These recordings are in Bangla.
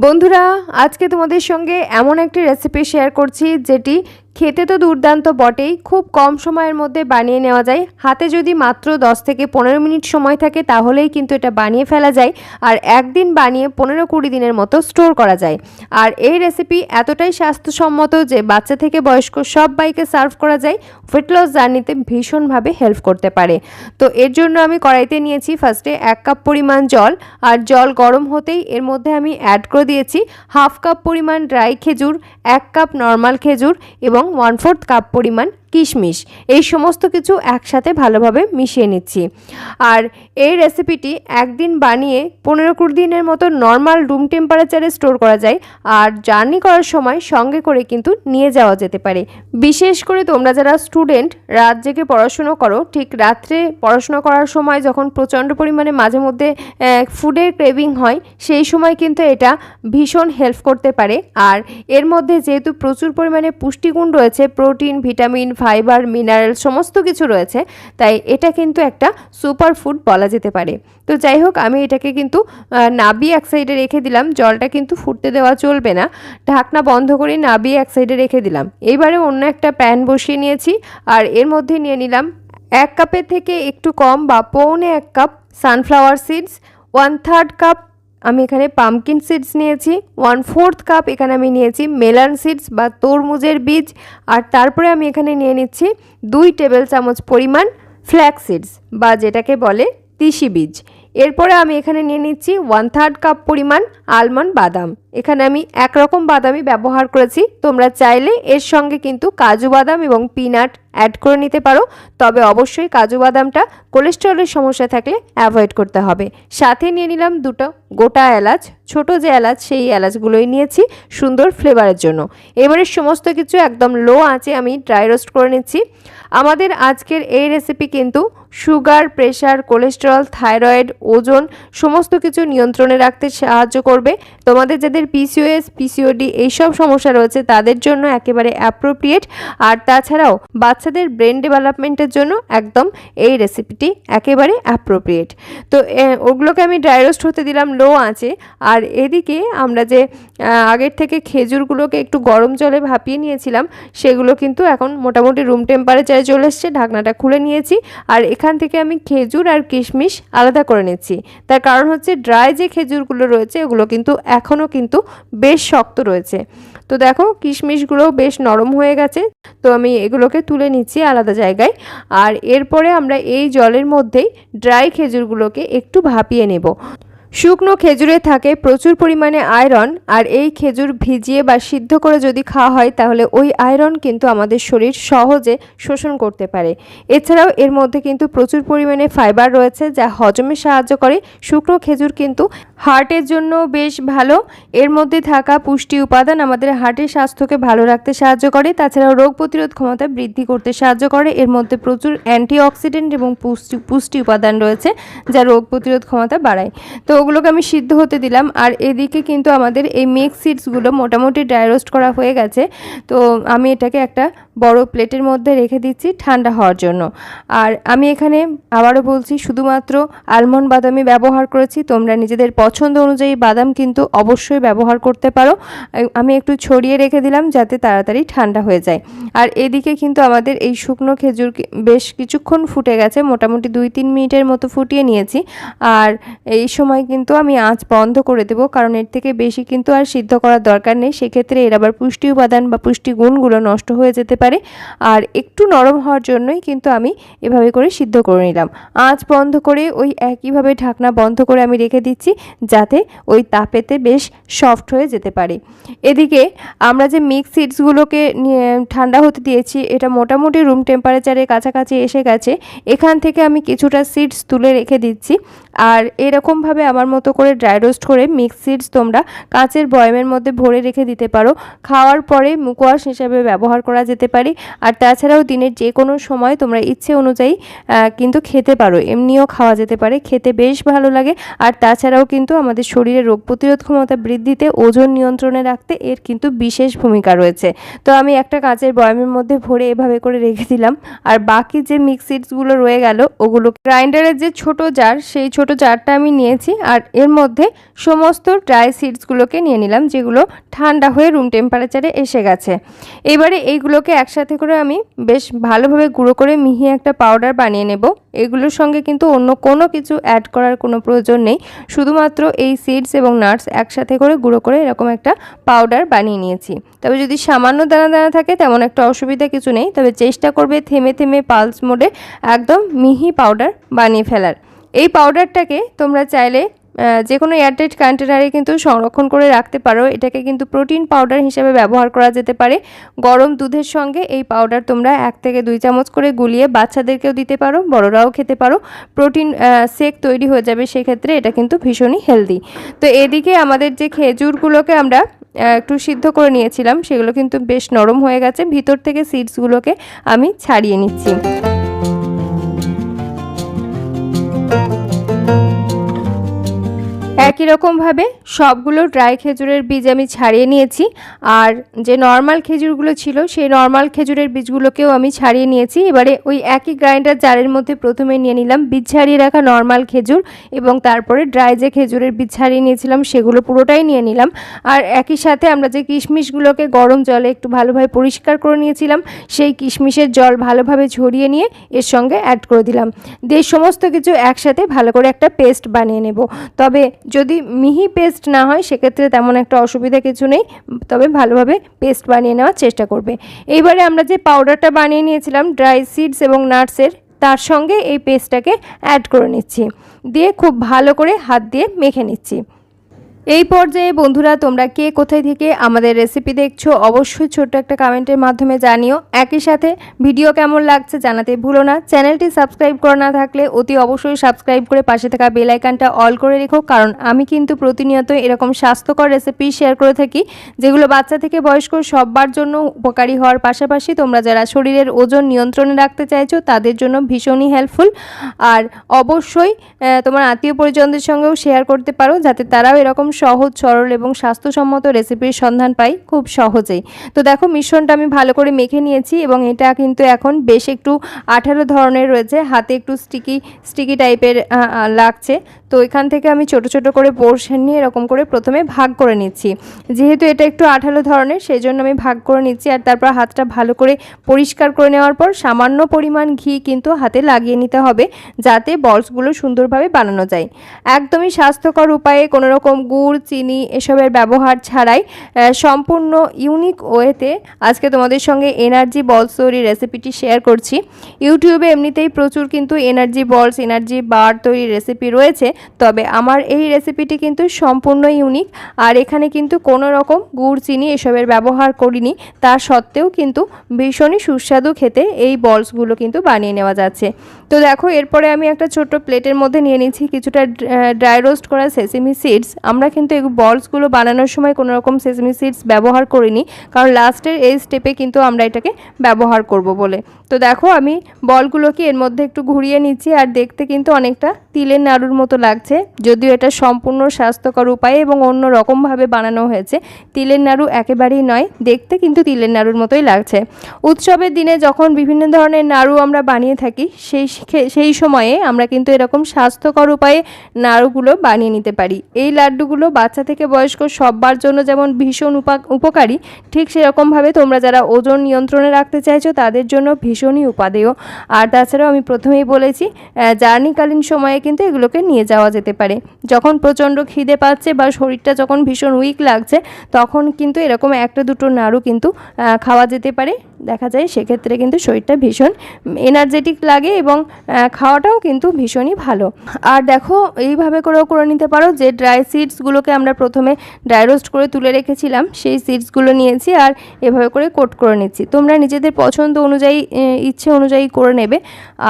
বন্ধুরা, আজকে তোমাদের সঙ্গে এমন একটি রেসিপি শেয়ার করছি যেটি খেতে তো দুর্দান্ত বটেই, খুব কম সময়ের মধ্যে বানিয়ে নেওয়া যায়। হাতে যদি মাত্র 10 থেকে 15 মিনিট সময় থাকে তাহলেই কিন্তু এটা বানিয়ে ফেলা যায়, আর একদিন বানিয়ে 15-20 দিনের মতো স্টোর করা যায়। আর এই রেসিপি এতটাই স্বাস্থ্যসম্মত যে বাচ্চা থেকে বয়স্ক সবাইকে সার্ভ করা যায়, ওয়েট লস জার্নিতে ভীষণভাবে হেল্প করতে পারে। তো এর জন্য আমি কড়াইতে নিয়েছি ফার্স্টে 1 কাপ পরিমাণ জল, আর জল গরম হতেই এর মধ্যে আমি অ্যাড করে দিয়েছি হাফ কাপ পরিমাণ ড্রাই খেজুর, 1 কাপ নর্মাল খেজুর এবং 1/4 কাপ পরিমাণ কিশমিশ। এই সমস্ত কিছু একসাথে ভালোভাবে মিশিয়ে নিচ্ছি। আর এই রেসিপিটি একদিন বানিয়ে 15-20 দিনের মতো নর্মাল রুম টেম্পারেচারে স্টোর করা যায়, আর জার্নি করার সময় সঙ্গে করে কিন্তু নিয়ে যাওয়া যেতে পারে। বিশেষ করে তোমরা যারা স্টুডেন্ট, রাত জেগে পড়াশুনো করো, ঠিক রাত্রে পড়াশোনা করার সময় যখন প্রচণ্ড পরিমাণে মাঝে মধ্যে ফুডের ক্রেভিং হয়, সেই সময় কিন্তু এটা ভীষণ হেল্প করতে পারে। আর এর মধ্যে যেহেতু প্রচুর পরিমাণে পুষ্টিগুণ রয়েছে, প্রোটিন, ভিটামিন, ফাইবার, মিনারেল সমস্ত কিছু রয়েছে, তাই এটা কিন্তু একটা সুপার ফুড বলা যেতে পারে। তো যাই হোক, আমি এটাকে কিন্তু নাবিয়ে এক সাইডে রেখে দিলাম। জলটা কিন্তু ফুটতে দেওয়া চলবে না, ঢাকনা বন্ধ করে নাবিয়ে এক সাইডে রেখে দিলাম। এইবারে অন্য একটা প্যান বসিয়ে নিয়েছি, আর এর মধ্যে নিয়ে নিলাম 1 কাপের থেকে একটু কম বা 1.25 কাপ সানফ্লাওয়ার সিডস, 1/3 কাপ আমি এখানে পামকিন সিডস নিয়েছি, 1/4 কাপ এখানে আমি নিয়েছি মেলন সিডস বা তরমুজের বীজ, আর তারপরে আমি এখানে নিয়ে নিচ্ছি 2 টেবিল চামচ পরিমাণ ফ্ল্যাক্স সিডস বা যেটাকে বলে তিসি বীজ। এরপরে আমি এখানে নিয়ে নিচ্ছি 1/3 কাপ পরিমাণ আলমন্ড বাদাম। এখানে আমি একরকম বাদামই ব্যবহার করেছি, তোমরা চাইলে এর সঙ্গে কিন্তু কাজু বাদাম এবং পিনাট অ্যাড করে নিতে পারো, তবে অবশ্যই কাজু বাদামটা কোলেস্টেরলের সমস্যা থাকলে অ্যাভয়েড করতে হবে। সাথে নিয়ে নিলাম 2টো গোটা এলাচ, ছোট যে এলাচ সেই এলাচগুলোই নিয়েছি সুন্দর ফ্লেভারের জন্য। এবারে সমস্ত কিছু একদম লো আঁচে আমি ড্রাই রোস্ট করে নিচ্ছি। আমাদের আজকের এই রেসিপি কিন্তু সুগার, প্রেশার, কোলেস্টেরল, থাইরয়েড, ওজন সমস্ত কিছু নিয়ন্ত্রণে রাখতে সাহায্য করবে। তোমাদের যাদের পিসিওএস, পিসিওডি এইসব সমস্যা রয়েছে তাদের জন্য একেবারে অ্যাপ্রোপ্রিয়েট, আর তাছাড়াও বাচ্চাদের ব্রেন ডেভেলপমেন্টের জন্য একদম এই রেসিপিটি একেবারে অ্যাপ্রোপ্রিয়েট। তো ওগুলোকে আমি ড্রাই রোস্ট হতে দিলাম লো আঁচে। আর এদিকে আমরা যে আগের থেকে খেজুরগুলোকে একটু গরম জলে ভাপিয়ে নিয়েছিলাম, সেগুলো কিন্তু এখন মোটামুটি রুম টেম্পারেচারে চলে এসছে। ঢাকনাটা খুলে নিয়েছি, আর এখান থেকে আমি খেজুর আর কিশমিশ আলাদা করে নিচ্ছি। তার কারণ হচ্ছে ড্রাই যে খেজুরগুলো রয়েছে ওগুলো কিন্তু এখনও কিন্তু বেশ শক্ত রয়েছে। তো দেখো, কিশমিশগুলো বেশ নরম হয়ে গেছে, তো আমি এগুলোকে তুলে নিচ্ছি আলাদা জায়গায়। আর এরপরে আমরা এই জলের মধ্যেই ড্রাই খেজুরগুলোকে একটু ভাপিয়ে নেব। শুকনো খেজুরে থাকে প্রচুর পরিমাণে আয়রন, আর এই খেজুর ভিজিয়ে বা সিদ্ধ করে যদি খাওয়া হয় তাহলে ওই আয়রন কিন্তু আমাদের শরীর সহজে শোষণ করতে পারে। এছাড়াও এর মধ্যে কিন্তু প্রচুর পরিমাণে ফাইবার রয়েছে যা হজমে সাহায্য করে। শুকনো খেজুর কিন্তু হার্টের জন্য বেশ ভালো। এর মধ্যে থাকা পুষ্টি উপাদান আমাদের হার্টের স্বাস্থ্যকে ভালো রাখতে সাহায্য করে, তাছাড়াও রোগ প্রতিরোধ ক্ষমতা বৃদ্ধি করতে সাহায্য করে। এর মধ্যে প্রচুর অ্যান্টিঅক্সিডেন্ট এবং পুষ্টি উপাদান রয়েছে যা রোগ প্রতিরোধ ক্ষমতা বাড়ায়। তো ওগুলোকে আমি সিদ্ধ হতে দিলাম। আর এদিকে কিন্তু আমাদের এই মিক্স সিডসগুলো মোটামুটি ড্রাই রোস্ট করা হয়ে গেছে, তো আমি এটাকে একটা বড় প্লেটের মধ্যে রেখে দিচ্ছি ঠান্ডা হওয়ার জন্য। আর আমি এখানে আবারও বলছি, শুধুমাত্র আলমন্ড বাদামই ব্যবহার করেছি, তোমরা নিজেদের পছন্দ অনুযায়ী বাদাম কিন্তু অবশ্যই ব্যবহার করতে পারো। আমি একটু ছড়িয়ে রেখে দিলাম যাতে তাড়াতাড়ি ঠান্ডা হয়ে যায়। আর এদিকে কিন্তু আমাদের এই শুকনো খেজুর বেশ কিছুক্ষণ ফুটে গেছে, মোটামুটি 2-3 মিনিটের মতো ফুটিয়ে নিয়েছি। আর এই সময় কিন্তু আমি আঁচ বন্ধ করে দেবো, কারণ এর থেকে বেশি কিন্তু আর সিদ্ধ করার দরকার নেই, সেক্ষেত্রে এর আবার পুষ্টি উপাদান বা পুষ্টিগুণগুলো নষ্ট হয়ে যেতে পারে। আর একটু নরম হওয়ার জন্যই কিন্তু আমি এভাবে করে সিদ্ধ করে নিলাম। আঁচ বন্ধ করে ওই একইভাবে ঢাকনা বন্ধ করে আমি রেখে দিচ্ছি যাতে ওই তাপেতে বেশ সফট হয়ে যেতে পারে। এদিকে আমরা যে মিক্স সিডসগুলোকে ঠান্ডা হতে দিয়েছি, এটা মোটামুটি রুম টেম্পারেচারের কাছাকাছি এসে গেছে। এখান থেকে আমি কিছুটা সিডস তুলে রেখে দিচ্ছি। আর এরকমভাবে আমার মতো করে ড্রাই রোস্ট করে মিক্স সিডস তোমরা কাঁচের বয়ামের মধ্যে ভরে রেখে দিতে পারো, খাওয়ার পরে মুখোশ হিসাবে ব্যবহার করা যেতে পারে। আর তাছাড়াও দিনের যে কোনো সময় তোমরা ইচ্ছে অনুযায়ী কিন্তু খেতে পারো, এমনিও খাওয়া যেতে পারে, খেতে বেশ ভালো লাগে। আর তাছাড়াও কিন্তু আমাদের শরীরে রোগ প্রতিরোধ ক্ষমতা বৃদ্ধিতে, ওজন নিয়ন্ত্রণে রাখতে এর কিন্তু বিশেষ ভূমিকা রয়েছে। তো আমি একটা কাঁচের বয়ামের মধ্যে ভরে এভাবে করে রেখে দিলাম। আর বাকি যে মিক্স সিডসগুলো রয়ে গেল ওগুলো গ্রাইন্ডারের যে ছোট জার, সেই ছোট ছোট জারটা আমি নিয়েছি আর এর মধ্যে সমস্ত ড্রাই সিডসগুলোকে নিয়ে নিলাম, যেগুলো ঠান্ডা হয়ে রুম টেম্পারেচারে এসে গেছে। এবারে এইগুলোকে একসাথে করে আমি বেশ ভালোভাবে গুঁড়ো করে মিহি একটা পাউডার বানিয়ে নেব। এগুলোর সঙ্গে কিন্তু অন্য কোনো কিছু অ্যাড করার কোনো প্রয়োজন নেই, শুধুমাত্র এই সিডস এবং নাটস একসাথে করে গুঁড়ো করে এরকম একটা পাউডার বানিয়ে নিয়েছি। তবে যদি সামান্য দানা দানা থাকে তেমন একটা অসুবিধা কিছু নেই, তবে চেষ্টা করবে থেমে থেমে পালস মোডে একদম মিহি পাউডার বানিয়ে ফেলার। এই পাউডারটাকে তোমরা চাইলে যে কোনো এয়ারটাইট কন্টেনারে কিন্তু সংরক্ষণ করে রাখতে পারো। এটাকে কিন্তু প্রোটিন পাউডার হিসেবে ব্যবহার করা যেতে পারে। গরম দুধের সঙ্গে এই পাউডার তোমরা 1 থেকে 2 চামচ করে গুলিয়ে বাচ্চাদেরকেও দিতে পারো, বড়রাও খেতে পারো। প্রোটিন শেক তৈরি হয়ে যাবে, সেক্ষেত্রে এটা কিন্তু ভীষণই হেলদি। তো এদিকে আমাদের যে খেজুরগুলোকে আমরা একটু সিদ্ধ করে নিয়েছিলাম, সেগুলো কিন্তু বেশ নরম হয়ে গেছে। ভিতর থেকে সিডসগুলোকে আমি ছাড়িয়ে নিচ্ছি। একই রকমভাবে সবগুলো ড্রাই খেজুরের বীজ আমি ছাড়িয়ে নিয়েছি, আর যে নর্মাল খেজুরগুলো ছিল সেই নর্মাল খেজুরের বীজগুলোকেও আমি ছাড়িয়ে নিয়েছি। এবারে ওই একই গ্রাইন্ডার জারের মধ্যে প্রথমে নিয়ে নিলাম বীজ ছাড়িয়ে রাখা নর্মাল খেজুর, এবং তারপরে ড্রাই যে খেজুরের বীজ ছাড়িয়ে নিয়েছিলাম সেগুলো পুরোটাই নিয়ে নিলাম। আর একই সাথে আমরা যে কিশমিশগুলোকে গরম জলে একটু ভালোভাবে পরিষ্কার করে নিয়েছিলাম, সেই কিশমিশের জল ভালোভাবে ঝরিয়ে নিয়ে এর সঙ্গে অ্যাড করে দিলাম। দিয়ে সমস্ত কিছু একসাথে ভালো করে একটা পেস্ট বানিয়ে নেব। তবে যদি মিহি পেস্ট না হয় সেক্ষেত্রে তেমন একটা অসুবিধা কিছু নেই, তবে ভালোভাবে পেস্ট বানিয়ে নেওয়ার চেষ্টা করবে। এইবারে আমরা যে পাউডারটা বানিয়ে নিয়েছিলাম ড্রাই সিডস এবং নাটসের, তার সঙ্গে এই পেস্টটাকে অ্যাড করে নিচ্ছি, দিয়ে খুব ভালো করে হাত দিয়ে মেখে নিচ্ছি। এই পর্যায়ে বন্ধুরা তোমরা কে কোথায় থেকে আমাদের রেসিপি দেখছো অবশ্যই ছোট্ট একটা কমেন্টের মাধ্যমে জানিও। একই সাথে ভিডিও কেমন লাগছে জানাতে ভুলো না। চ্যানেলটি সাবস্ক্রাইব করা না থাকলে অতি অবশ্যই সাবস্ক্রাইব করে পাশে থাকা বেল আইকনটা অল করে রেখো, কারণ আমি কিন্তু প্রতিনিয়ত এরকম স্বাস্থ্যকর রেসিপি শেয়ার করে থাকি, যেগুলো বাচ্চা থেকে বয়স্ক সবার জন্য উপকারী হওয়ার পাশাপাশি তোমরা যারা শরীরের ওজন নিয়ন্ত্রণে রাখতে চাইছো তাদের জন্য ভীষণই হেল্পফুল। আর অবশ্যই তোমার আত্মীয় পরিজনদের সঙ্গেও শেয়ার করতে পারো, যাতে তারাও এরকম সহজ সরল এবং স্বাস্থ্যসম্মত রেসিপির সন্ধান পাই খুব সহজেই। তো দেখো মিশ্রণটা আমি ভালো করে মেখে নিয়েছি, এবং এটা কিন্তু এখন বেশ একটু আঠালো ধরনের রয়েছে, হাতে একটু স্টিকি টাইপের লাগছে। তো এখান থেকে আমি ছোট ছোট করে পোরশন নিয়ে এরকম করে প্রথমে ভাগ করে নিচ্ছি। যেহেতু এটা একটু আঠালো ধরনের সেই জন্য আমি ভাগ করে নিচ্ছি। আর তারপর হাতটা ভালো করে পরিষ্কার করে নেওয়ার পর সামান্য পরিমাণ ঘি কিন্তু হাতে লাগিয়ে নিতে হবে, যাতে বলসগুলো সুন্দরভাবে বানানো যায়। একদমই স্বাস্থ্যকর উপায়ে কোনো রকম গুড় চিনি এসবের ব্যবহার ছাড়াই সম্পূর্ণ ইউনিক ওয়েতে আজকে তোমাদের সঙ্গে এনার্জি বলস তৈরির রেসিপিটি শেয়ার করছি। ইউটিউবে এমনিতেই প্রচুর কিন্তু এনার্জি বলস এনার্জি বার তৈরির রেসিপি রয়েছে, তবে আমার এই রেসিপিটি কিন্তু সম্পূর্ণ ইউনিক। আর এখানে কিন্তু কোনো রকম গুড় চিনি এসবের ব্যবহার করিনি, তা সত্ত্বেও কিন্তু ভীষণই সুস্বাদু খেতে এই বলসগুলো কিন্তু বানিয়ে নেওয়া যাচ্ছে। তো দেখো এরপরে আমি একটা ছোট্ট প্লেটের মধ্যে নিয়ে নিচ্ছি কিছুটা ড্রাই রোস্ট করা সেসেমি সিডস। আমরা কিন্তু এই বলসগুলো বানানোর সময় কোনো রকম সেসেমি সিডস ব্যবহার করিনি, কারণ লাস্টের এই স্টেপে কিন্তু আমরা এটাকে ব্যবহার করব বলে। তো দেখো আমি বলগুলোকে এর মধ্যে একটু ঘুরিয়ে নিচ্ছি, আর দেখতে কিন্তু অনেকটা তিলের নাড়ুর মতো লাগছে, যদিও এটা সম্পূর্ণ স্বাস্থ্যকর উপায়ে এবং অন্য রকমভাবে বানানো হয়েছে। তিলের নাড়ু একেবারেই নয়, দেখতে কিন্তু তিলের নাড়ুর মতোই লাগছে। উৎসবের দিনে যখন বিভিন্ন ধরনের নাড়ু আমরা বানিয়ে থাকি সেই সময়ে আমরা কিন্তু এরকম স্বাস্থ্যকর উপায়ে নাড়ুগুলো বানিয়ে নিতে পারি। এই লাড্ডুগুলো বাচ্চা থেকে বয়স্ক সবার জন্য যেমন ভীষণ উপকারী, ঠিক সেরকমভাবে তোমরা যারা ওজন নিয়ন্ত্রণে রাখতে চাইছো তাদের জন্য ভীষণই উপাদেয়। আর তাছাড়াও আমি প্রথমেই বলেছি জার্নিকালীন সময়ে কিন্তু এগুলোকে নিয়ে যাওয়া যেতে পারে। যখন প্রচণ্ড খিদে পাচ্ছে বা শরীরটা যখন ভীষণ উইক লাগছে তখন কিন্তু এরকম একটা দুটো নাড়ু কিন্তু খাওয়া যেতে পারে। দেখা যায় সেক্ষেত্রে কিন্তু শরীরটা ভীষণ এনার্জেটিক লাগে এবং খাওয়াটাও কিন্তু ভীষণই ভালো। আর দেখো এইভাবে করেও করে নিতে পারো যে ড্রাই সিডসগুলোকে আমরা প্রথমে ড্রাই রোস্ট করে তুলে রেখেছিলাম সেই সিডসগুলো নিয়েছি আর এভাবে করে কোট করে নিচ্ছি। তোমরা নিজেদের পছন্দ অনুযায়ী ইচ্ছে অনুযায়ী করে নেবে।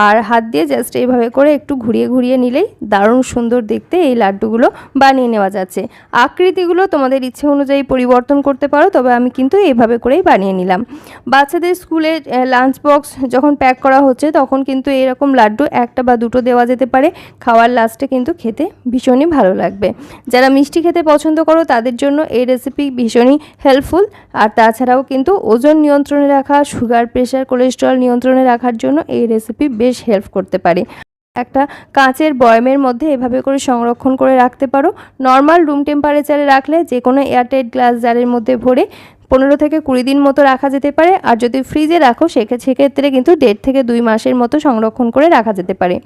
আর হাত দিয়ে জাস্ট এইভাবে করে একটু ঘুরিয়ে ঘুরিয়ে নিলেই দারুণ সুন্দর দেখতে এই লাড্ডুগুলো বানিয়ে নেওয়া যাচ্ছে। আকৃতিগুলো তোমাদের ইচ্ছে অনুযায়ী পরিবর্তন করতে পারো, তবে আমি কিন্তু এইভাবে করেই বানিয়ে নিলাম। বাচ্চাদের স্কুলে লাঞ্চ বক্স যখন প্যাক করা হচ্ছে তখন কিন্তু এরকম লাড্ডু একটা বা দুটো দেওয়া যেতে পারে। খাওয়ার লাস্টে কিন্তু খেতে ভীষণই ভালো লাগবে। যারা মিষ্টি খেতে পছন্দ করো তাদের জন্য এই রেসিপি ভীষণই হেল্পফুল। আর তাছাড়াও কিন্তু ওজন নিয়ন্ত্রণে রাখা, সুগার প্রেশার কোলেস্টেরল নিয়ন্ত্রণে রাখার জন্য এই রেসিপি বেশ হেল্প করতে পারে। একটা কাঁচের বয়ামের মধ্যে এভাবে করে সংরক্ষণ করে রাখতে পারো। নর্মাল রুম টেম্পারেচারে রাখলে যে কোনো এয়ারটাইট গ্লাস জারের মধ্যে ভরে 15 থেকে 20 দিন মতো রাখা যেতে পারে। আর যদি ফ্রিজে রাখো সেক্ষেত্রে কিন্তু 1.5 থেকে 2 মাসের মতো সংরক্ষণ করে রাখা যেতে পারে।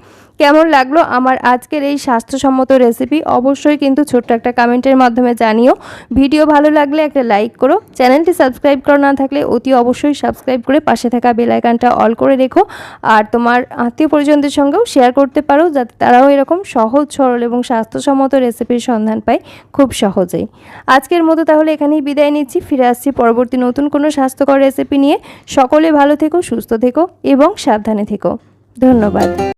কেমন লাগলো আমার আজকের এই স্বাস্থ্যসম্মত রেসিপি অবশ্যই কিন্তু ছোট্ট একটা কমেন্টের মাধ্যমে জানিও। ভিডিও ভালো লাগলে একটা লাইক করো। চ্যানেলটি সাবস্ক্রাইব করা না থাকলে অতি অবশ্যই সাবস্ক্রাইব করে পাশে থাকা বেল আইকনটা অল করে রেখো। আর তোমার আত্মীয় পরিজনদের সঙ্গেও শেয়ার করতে পারো, যাতে তারাও এরকম সহজ সরল এবং স্বাস্থ্যসম্মত রেসিপির সন্ধান পায় খুব সহজেই। আজকের মতো তাহলে এখানেই বিদায় নিচ্ছি। ফিরে আসছি পরবর্তী নতুন কোনো স্বাস্থ্যকর রেসিপি নিয়ে। সকলে ভালো থেকো, সুস্থ থেকো এবং সাবধানে থেকো। ধন্যবাদ।